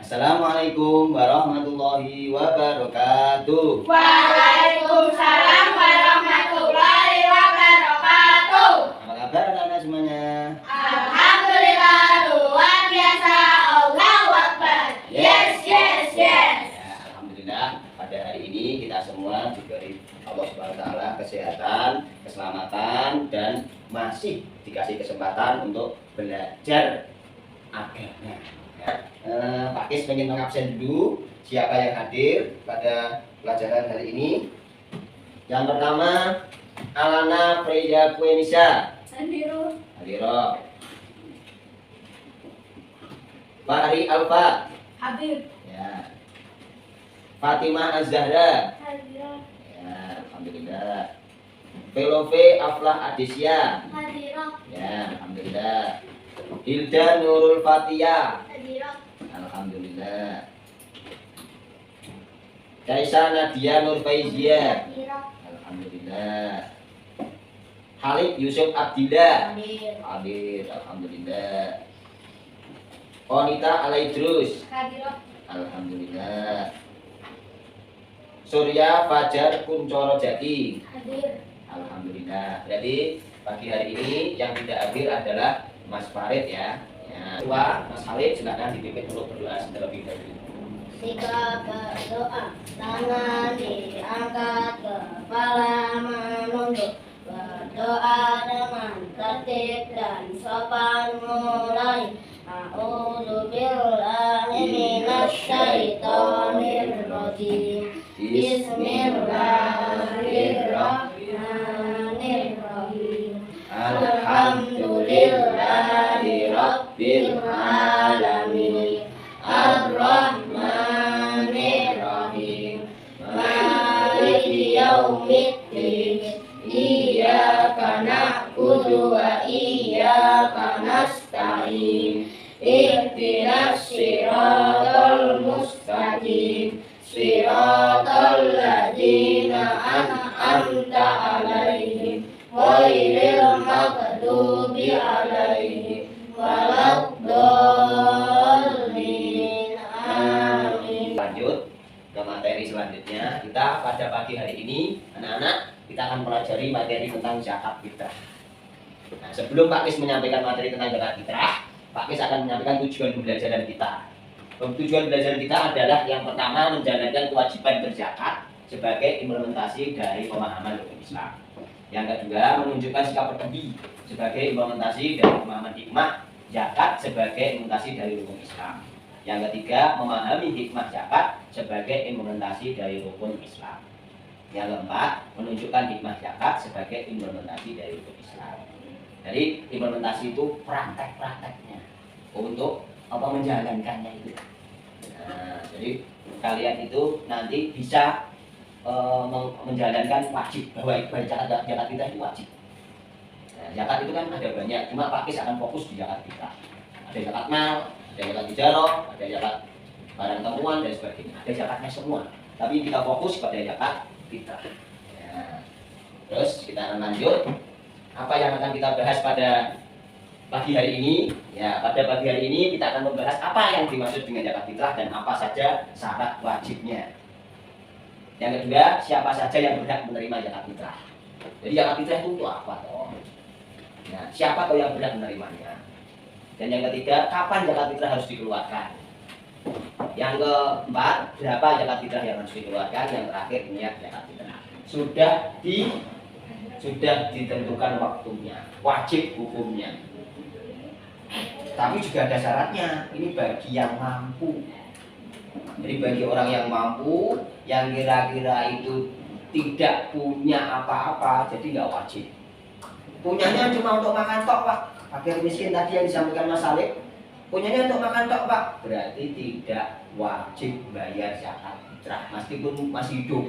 Assalamualaikum warahmatullahi wabarakatuh. Waalaikumsalam warahmatullahi wabarakatuh. Apa kabar anak-anak semuanya? Alhamdulillah luar biasa. Allahu Akbar. Yes, yes, yes. Ya, alhamdulillah pada hari ini kita semua diberi Allah Subhanahu wa taala kesehatan, keselamatan dan masih dikasih kesempatan untuk belajar agama. Ya. Pak Kis pengen mengabsen dulu siapa yang hadir pada pelajaran hari ini. Yang pertama Alana Freya Kuenisa. Hadir. Hadiro. Fahri Alfa. Hadir. Ya. Fatimah Az-Zahra. Hadir. Ya, alhamdulillah. Velove Aflah Adisya. Hadir. Ya, alhamdulillah. Hilda Nurul Fatia. Hadir. Alhamdulillah. Kaisa Nadia Nur Faizia. Hadir. Alhamdulillah. Halid Yusuf Abdillah. Hadir. Hadir, alhamdulillah. Onita Alaidrus. Hadir. Alhamdulillah. Surya Fajar Kuncoro Jati. Hadir. Alhamdulillah. Jadi pagi hari ini yang tidak hadir adalah Mas Farid ya. Ya. Tua Mas Halid silakan dipimpin untuk berdoa terlebih dahulu. Jika berdoa, tangan diangkat, kepala menunduk. Berdoa dengan tertib dan sopan mulai. A'udzubillahi minasyaitonir rajim. Bismillahirrahmanirrahim. Alhamdulillahi rabbil alamin. Ar-Rahmanir-Rahim. Maliki yaumiddin. Iyyaka na'budu wa iyyaka nasta'in. Ihdinas siratal mustaqim. Siratal ladzina an'amta 'alaihim ghairil maghdubi 'alaihim waladdallin. Amin. Lanjut ke materi selanjutnya. Kita pada pagi hari ini anak-anak kita akan pelajari materi tentang zakat fitrah. Nah, sebelum Pak Kis menyampaikan materi tentang zakat fitrah, Pak Kis akan menyampaikan tujuan pembelajaran kita. Tujuan pembelajaran kita adalah yang pertama menjalankan kewajiban berzakat sebagai implementasi dari pemahaman hukum Islam. Yang kedua menunjukkan sikap peduli sebagai implementasi dari pemahaman hikmah zakat sebagai implementasi dari hukum Islam. Yang ketiga memahami hikmah zakat sebagai implementasi dari hukum Islam. Yang keempat menunjukkan hikmah zakat sebagai implementasi dari hukum Islam. Jadi implementasi itu praktek-prakteknya untuk menjalankannya itu. Nah, jadi kalian itu nanti bisa menjalankan wajib bahwa zakat kita itu wajib. Nah, zakat itu kan ada banyak, cuma Pak Kis akan fokus di zakat kita. Ada zakat mal, ada zakat tijarah, ada zakat barang temuan dan sebagainya. Ada zakatnya semua. Tapi kita fokus pada zakat kita. Ya. Terus kita akan lanjut. Apa yang akan kita bahas pada pagi hari ini? Ya, pada pagi hari ini kita akan membahas apa yang dimaksud dengan zakat fitrah dan apa saja syarat wajibnya. Yang kedua, siapa saja yang berhak menerima zakat fitrah. Jadi zakat fitrah itu untuk apa toh? Nah, siapa toh yang berhak menerimanya? Dan yang ketiga, kapan zakat fitrah harus dikeluarkan? Yang keempat, berapa zakat fitrah yang harus dikeluarkan? Yang terakhir, niat zakat fitrah. Sudah ditentukan waktunya, wajib hukumnya. Tapi juga ada syaratnya. Ini bagi yang mampu. Jadi bagi orang yang mampu, yang kira-kira itu tidak punya apa-apa, jadi nggak wajib. Punyanya cuma untuk makan tok, Pak. Fakir miskin tadi yang disampaikan Mas Saleh, punyanya untuk makan tok, Pak. Berarti tidak wajib bayar zakat fitrah meskipun masih hidup.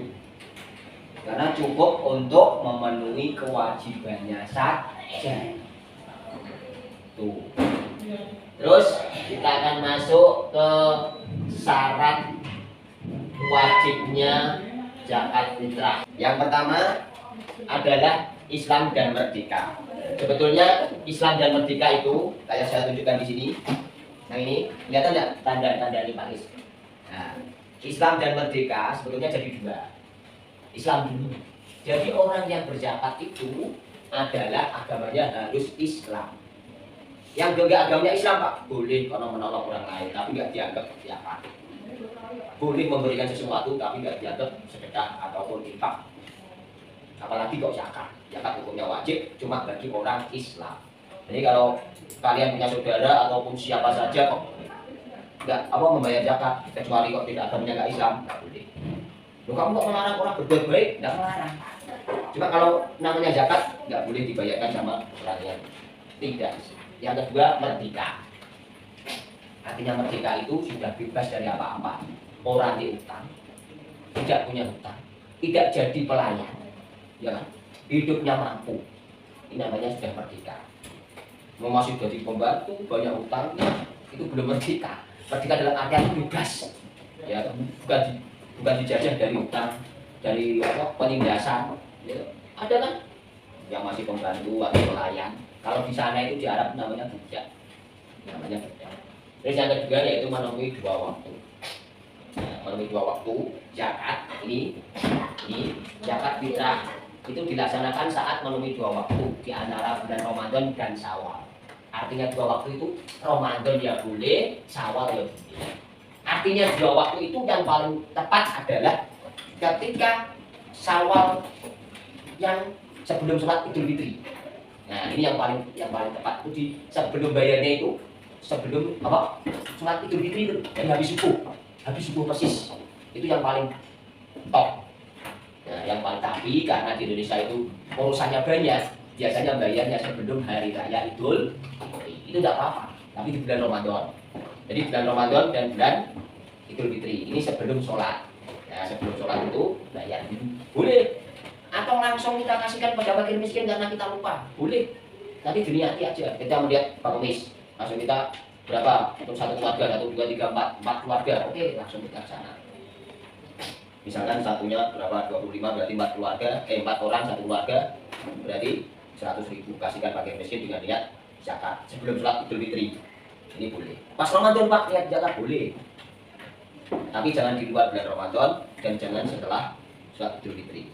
Karena cukup untuk memenuhi kewajibannya saja. Tuh. Terus kita akan masuk ke syarat wajibnya zakat fitrah. Yang pertama adalah Islam dan merdeka. Sebetulnya Islam dan merdeka itu kayak saya tunjukkan di sini. Nah ini, kelihatan nggak tanda-tanda ini Pak Is? Nah, Islam dan merdeka sebetulnya jadi dua. Islam dulu. Jadi orang yang berzakat itu adalah agamanya harus Islam. Yang enggak agamanya Islam Pak, boleh karena menolong orang lain, tapi nggak dianggap zakat. Boleh memberikan sesuatu, tapi nggak dianggap sedekah ataupun infak. Apalagi kok zakat. Zakat hukumnya wajib, cuma bagi orang Islam. Jadi kalau kalian punya saudara ataupun siapa saja kok nggak membayar zakat, kecuali kok tidak agamanya nggak Islam, nggak boleh. Loh, kamu kok melarang orang berbuat baik? Nggak melarang. Cuma kalau namanya zakat nggak boleh dibayarkan sama orang yang tidak. Yang kedua, merdeka. Artinya merdeka itu sudah bebas dari apa-apa. Orang diutang, tidak punya hutang, tidak jadi pelayan, ya kan? Hidupnya mampu. Ini namanya sudah merdeka. Mau masih jadi pembantu, banyak utangnya, itu belum merdeka. Merdeka dalam artian bebas, ya, bukan dijajah dari utang, dari penindasan. Ya. Ada kan yang masih pembantu atau pelayan. Kalau di sana itu di Arab namanya budak, namanya budak. Terus yang kedua yaitu memenuhi dua waktu. Nah, memenuhi dua waktu zakat ini zakat fitrah itu dilaksanakan saat memenuhi dua waktu di antara bulan Ramadan dan Syawal. Artinya dua waktu itu Ramadan ya boleh, Syawal ya boleh. Artinya dua waktu itu yang paling tepat adalah ketika Syawal yang sebelum sholat Idul Fitri. Nah ini yang paling tepat itu sebelum bayarnya itu sebelum sholat Idul Fitri itu dari habis subuh persis itu yang paling top. Nah, yang paling tapi karena di Indonesia itu urusannya banyak, biasanya bayarnya sebelum hari raya Idul Fitri. Itu tidak apa-apa, tapi di bulan Ramadan. Jadi bulan Ramadan dan bulan Idul Fitri ini sebelum sholat. Nah, sebelum sholat itu bayar boleh. Atau langsung kita kasihkan pada fakir miskin karena kita lupa, boleh. Nanti diniati aja. Kita melihat pengemis, langsung kita berapa untuk satu keluarga, 1, 2, 3, 4 keluarga. Oke, langsung kita sana. Misalkan satunya berapa 25 berarti 4 keluarga, 4 orang satu keluarga berarti 100.000 kasihkan fakir miskin dengan niat zakat sebelum sholat Idul Fitri. Ini boleh. Pas Ramadan Pak niat zakat boleh. Tapi jangan di luar bulan Ramadan dan jangan setelah sholat Idul Fitri.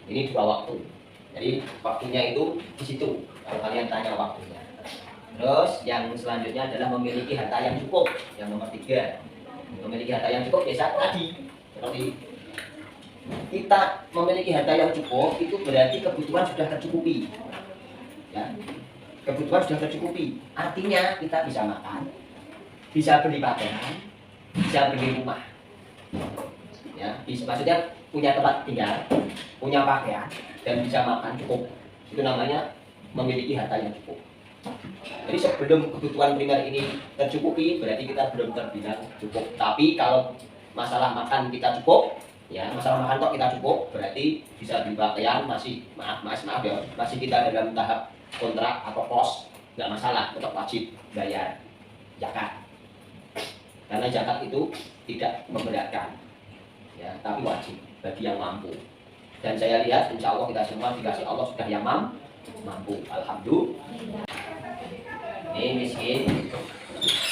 Ini dua waktu. Jadi waktunya itu di situ. Kalau kalian tanya waktunya. Terus yang selanjutnya adalah memiliki harta yang cukup. Yang nomor 3. Memiliki harta yang cukup biasa tadi. Seperti kita memiliki harta yang cukup itu berarti kebutuhan sudah tercukupi. Ya. Kebutuhan sudah tercukupi. Artinya kita bisa makan, bisa beli pakaian, bisa beli rumah. Ya, maksudnya punya tempat tinggal, punya pakaian, dan bisa makan cukup. Itu namanya memiliki harta yang cukup. Jadi sebelum kebutuhan primer ini tercukupi, berarti kita belum terbilang cukup. Tapi kalau masalah makan kita cukup, ya masalah makan kok kita cukup, berarti bisa beli pakaian, masih maaf ya, masih kita dalam tahap kontrak atau kos, nggak masalah, tetap wajib bayar zakat. Karena zakat itu tidak memberatkan, ya, tapi wajib bagi yang mampu. Dan saya lihat insya Allah kita semua dikasih Allah sudah yang mampu. Alhamdulillah. Ini miskin,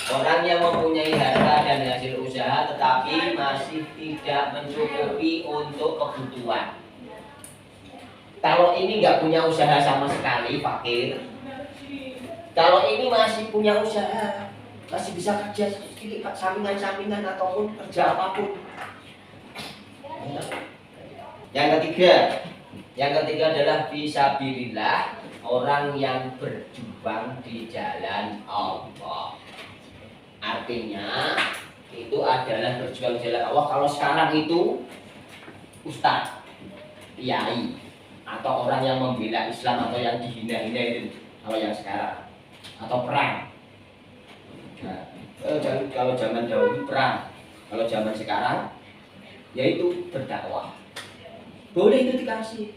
orang yang mempunyai harta dan hasil usaha tetapi masih tidak mencukupi untuk kebutuhan. Kalau ini nggak punya usaha sama sekali, fakir. Kalau ini masih punya usaha, masih bisa kerja sedikit, sampingan ataupun kerja apapun. Yang ketiga adalah fisabilillah, orang yang berjuang di jalan Allah. Artinya itu adalah berjuang di jalan Allah. Kalau sekarang itu ustaz, kiai, atau orang yang membela Islam atau yang dihina-hina itu, kalau yang sekarang, atau perang. Nah, kalau zaman dahulu perang, kalau zaman sekarang yaitu berdakwah. Boleh itu dikasih.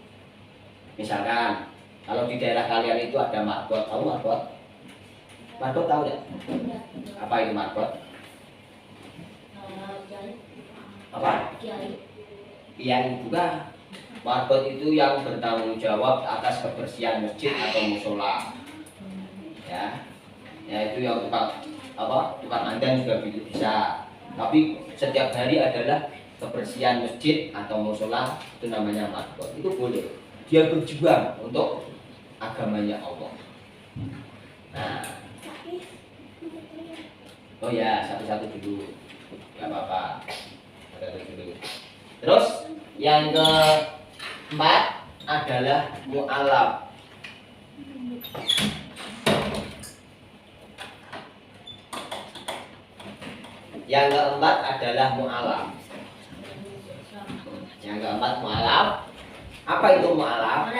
Misalkan kalau di daerah kalian itu ada marbot, tahu marbot? Marbot tahu ya? Apa itu marbot? Apa? Kiai juga. Marbot itu yang bertanggung jawab atas kebersihan masjid atau musola. Ya itu yang tukang tukang andan juga bisa. Tapi setiap hari adalah kebersihan masjid atau musola, itu namanya margot. Itu boleh. Dia berjuang untuk agamanya Allah. Nah, oh ya, satu-satu dulu, nggak apa-apa, satu dulu. Terus yang keempat adalah mu'alaf. Yang keempat adalah mu'alaf. Yang keempat mu'alaf. Apa itu mu'alaf?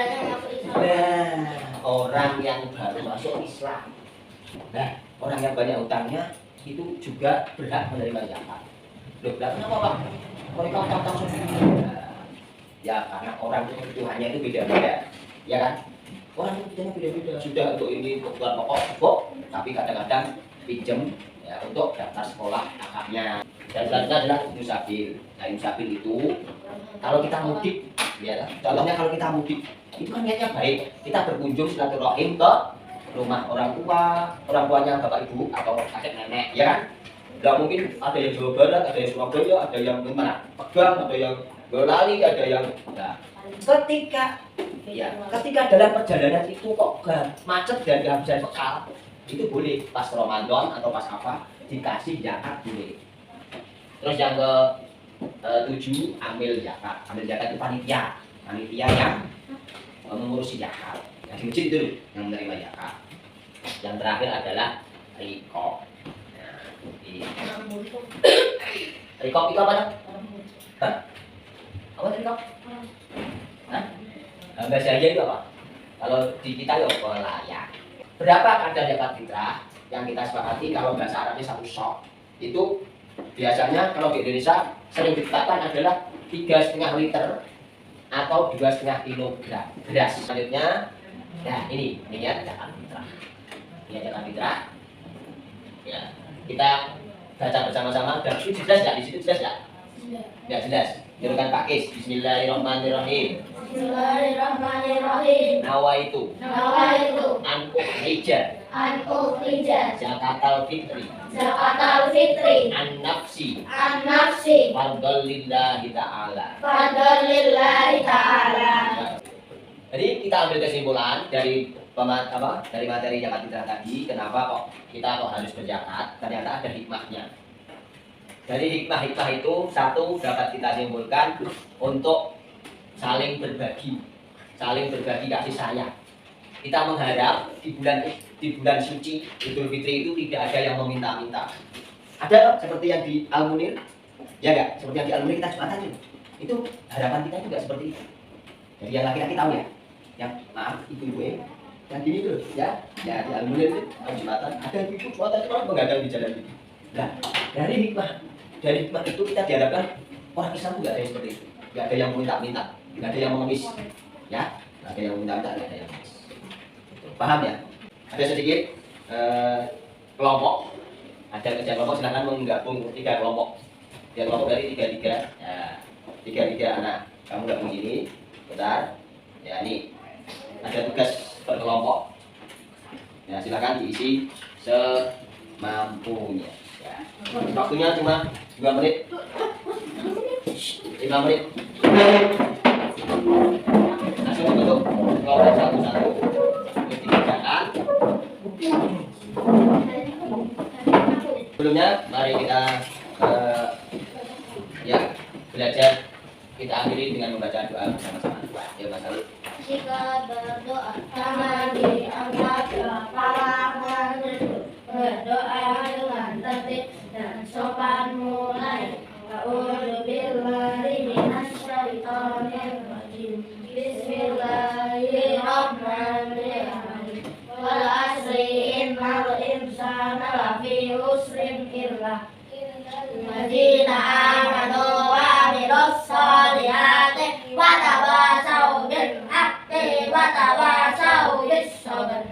Nah, orang yang baru masuk Islam. Nah, orang yang banyak hutangnya itu juga berhak menerima zakat. Loh, kenapa Pak? Mereka utang sendiri. Ya, karena orang kebutuhannya itu beda-beda, ya kan? Orang kebutuhannya beda-beda. Sudah untuk ini kebutuhan pokok, tapi kadang-kadang pinjam ya untuk daftar sekolah anaknya. Dan selanjutnya adalah Ibnu Sabil. Nah, Ibnu Sabil itu kalau kita mudik, ya, contohnya kalau kita mudik, itu kan niatnya baik. Kita berkunjung silaturahim ke rumah orang tuanya bapak ibu atau kakek nenek, ya kan? Nggak mungkin ada yang Jawa Barat, ada yang Surabaya, ada yang mana? Pegang, ada yang Boyolali, ada yang nah, ketika dalam perjalanan itu kok macet dan kehabisan bekal, itu boleh pas Ramadan atau pas apa dikasih zakat boleh. Terus yang ke 7 ambil zakat. Ambil zakat itu panitia yang mengurusi zakat. Yang di masjid itu yang menerima zakat. Yang terakhir adalah rikob. Rikob itu apa? Hah? Apa rikob? Hah? Bahasa aja itu apa? Kalau di kita ya pelayan. Berapa kadar zakat fitrah yang kita sepakati kalau bahasa Arabnya 1 sok? Itu biasanya kalau di Indonesia sering ditetapkan adalah 3,5 liter atau 2,5 kilogram beras. Selanjutnya, nah ini niat zakat fitrah. Niat zakat fitrah. Ya, kita baca bersama-sama. Dan itu jelas nggak? Di situ jelas nggak? Nggak jelas. Tirukan Pak Kis. Bismillahirrahmanirrahim. Bismillahirrahmanirrahim. Nawaitu an ukhrija zakatal fitri an nafsi fardhol lillahi ta'ala. Jadi kita ambil kesimpulan dari dari materi zakat fitrah tadi, kenapa kok kita harus berzakat? Ternyata ada hikmahnya. Dari hikmah itu satu dapat kita simpulkan untuk saling berbagi kasih sayang. Kita mengharap di bulan suci Idul Fitri itu tidak ada yang meminta-minta. Ada seperti yang di Al-Munir, ya enggak? Seperti yang di Al-Munir kita jumatan itu harapan kita juga seperti itu. Jadi yang laki-laki tahu ya, yang maaf ibu-ibu yang gini tuh, ya di Al-Munir itu jumatan ada ibu jumatan itu orang menggadang di jalan itu. Nah, dari hikmah itu kita diharapkan orang Islam juga ada yang seperti itu. Tidak ada yang minta-minta, tidak ada yang mengemis, ya, tidak ada yang minta-minta, tidak ada yang mengemis. Paham ya? Ada sedikit kelompok, ada kerja kelompok, silakan menggabung 3 kelompok. 3 kelompok dari 3 ya, 3 anak. Kamu gabung gini, bentar. Ya ini ada tugas per kelompok. Ya silakan diisi semampunya. Ya. Waktunya cuma 2 menit. 5 menit. Langsung bentuk kelompok satu-satu. Dikerjakan. Sebelumnya mari kita ya belajar, kita akhiri dengan membaca doa bersama-sama. Ya Mas Ali. Jika berdoa sama diangkat kepala berdoa dengan tertib dan sopan mulai. A'udzubillahi minasyaitonir rajim. Bismillahirrahmanirrahim. Wal asri innal insana lafi khusrin illa alladzina amanu wa amilus solihati wa tawasau bil haqqi wa tawasau bis sabr.